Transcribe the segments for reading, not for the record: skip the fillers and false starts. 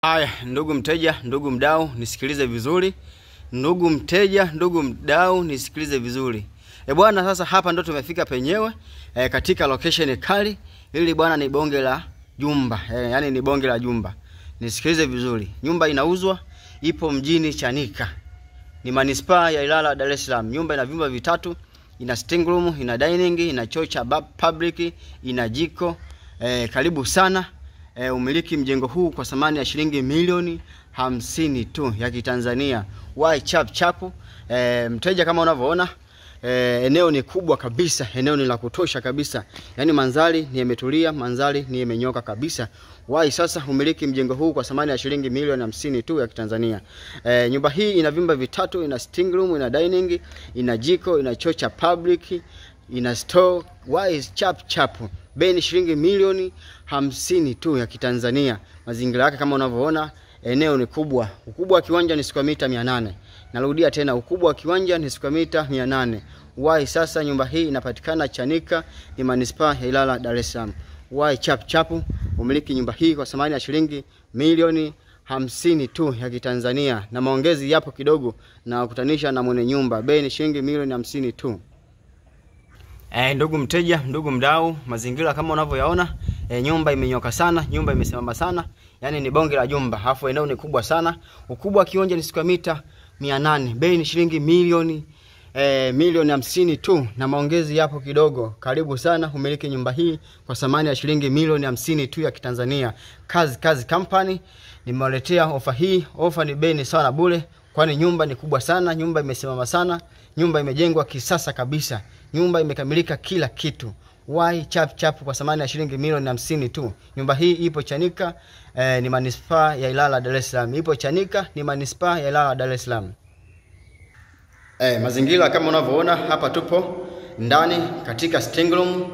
Haya, ndugu mteja, ndugu mdau, nisikilize vizuri. Ndugu mteja, ndugu mdau, nisikilize vizuri. Bwana, sasa hapa ndo tumefika penyewe katika location kali. Hili bwana ni bonge la jumba. Yani ni bonge la jumba. Nisikilize vizuri. Nyumba inauzwa, ipo mjini Chanika. Ni manispaa ya Ilala, Dar es Salaam. Nyumba ina vyumba vitatu, ina sitting room, ina dining, ina choo cha public, ina jiko. Karibu sana. Umiliki mjengo huu kwa thamani ya shilingi milioni 50 tu ya Kitanzania. Why chap chapu. Mteja, kama unavyoona, eneo ni kubwa kabisa, eneo ni la kutosha kabisa. Yani mandhari ni imetulia, mandhari ni imenyoka kabisa. Why sasa umiliki mjengo huu kwa thamani ya shilingi milioni 50 tu ya Kitanzania. Nyumba hii ina vyumba vitatu, ina sitting room, ina dining, ina jiko, ina choo cha public, ina store. Why chap chapu. Bei ni shilingi milioni 50 tu ya Kitanzania. Mazingira yake kama unavyoona, eneo ni kubwa. Ukubwa wa kiwanja ni square mita 800. Narudia tena, ukubwa wa kiwanja ni square mita 800. Why sasa nyumba hii inapatikana Chanika, ni manispaa ya Ilala, Dar es Salaam. Why chap chapu umiliki nyumba hii kwa thamani ya shilingi milioni 50 tu ya Kitanzania, na maongezi yapo kidogo na kukutanisha na mwenye nyumba. Bei ni shilingi milioni 50 tu. Ndugu mteja, ndugu mdau, mazingira kama unavyoyaona, nyumba imenyoka sana, nyumba imesimama sana. Yani ni bonge la jumba, alafu eneo ni kubwa sana. Ukubwa wa kiwanja ni square mita 800. Bei ni shilingi milioni 50 tu, na maongezi yapo kidogo. Karibu sana umiliki nyumba hii kwa thamani ya shilingi milioni 50 tu ya Kitanzania. Kazi company nimewaletea ofa hii. Ofa ni bei ni sawa na bure, kwani nyumba ni kubwa sana, nyumba imesimama sana, nyumba imejengwa kisasa kabisa, nyumba imekamilika kila kitu. Why chap chap kwa thamani ya shilingi milioni 50 tu. Nyumba hii ipo Chanika, ni manispaa ya Ilala, Dar es Salaam. Ipo Chanika, ni manispaa ya Ilala, Dar es Salaam. Mazingira kama unavyoona, hapa tupo ndani katika sitting room.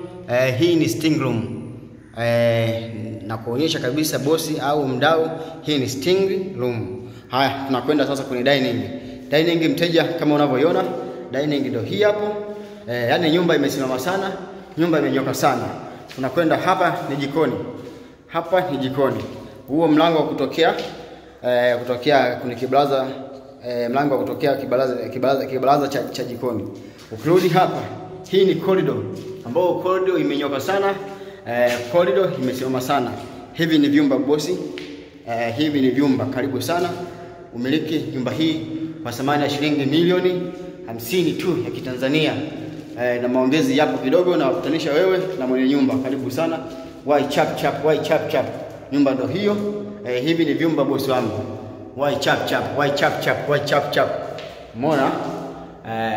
Hii ni sitting room. Na kuonyesha kabisa bosi au mdau, hii ni sitting room. Haya, tunakwenda sasa kwenye dining. Dining mteja, kama unavyoiona, dining ndio hii hapo. Yani nyumba imesimama sana, nyumba imenyoka sana. Tunakwenda hapa ni jikoni. Hapa ni jikoni. Huo mlango wa kutokea kwenye kibaraza, mlango wa kutokea kibaraza cha jikoni. Ukirudi hapa, hii ni corridor, ambao corridor imenyoka sana, corridor imesimama sana. Hivi ni vyumba bosi. Hivi ni vyumba. Karibu sana umiliki nyumba hii kwa thamani ya shilingi milioni 50 tu ya Kitanzania. Na maongezi yapo kidogo na kukutanisha wewe na mwenye nyumba. Karibu sana. Why chap chap, why chap chap. Nyumba ndo hiyo. Hivi ni vyumba bosi wangu. Why chap chap, why chap chap, why chap chap. Umeona?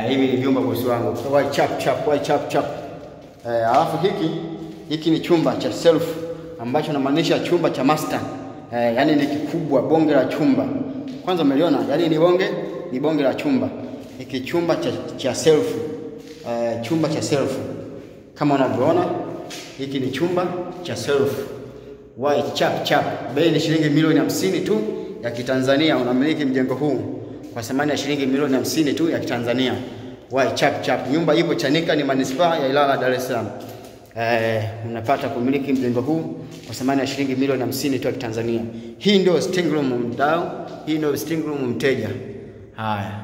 Hivi ni vyumba bosi wangu. Why chap chap, why chap chap. Alafu hiki ni chumba cha self, ambacho namaanisha chumba cha master. Yani ni kikubwa, bonge la chumba. Kwanza umeliona, yani ni bonge la chumba. Hiki chumba cha self. Chumba cha self. Kama unavyoona, hiki ni chumba cha self. Why chap chap. Bei ni shilingi milioni 50 tu ya Kitanzania. Unamiliki mjengo huu kwa thamani ya shilingi milioni 50 tu ya Kitanzania. Why chap chap. Nyumba ipo Chanika, ni manispaa ya Ilala, Dar es Salaam. Unapata kumiliki mjengo huu kwa thamani ya shilingi milioni 50 tu ya Kitanzania. Hii ndio sitting room mdau, hii ndio sitting room mteja. Haya.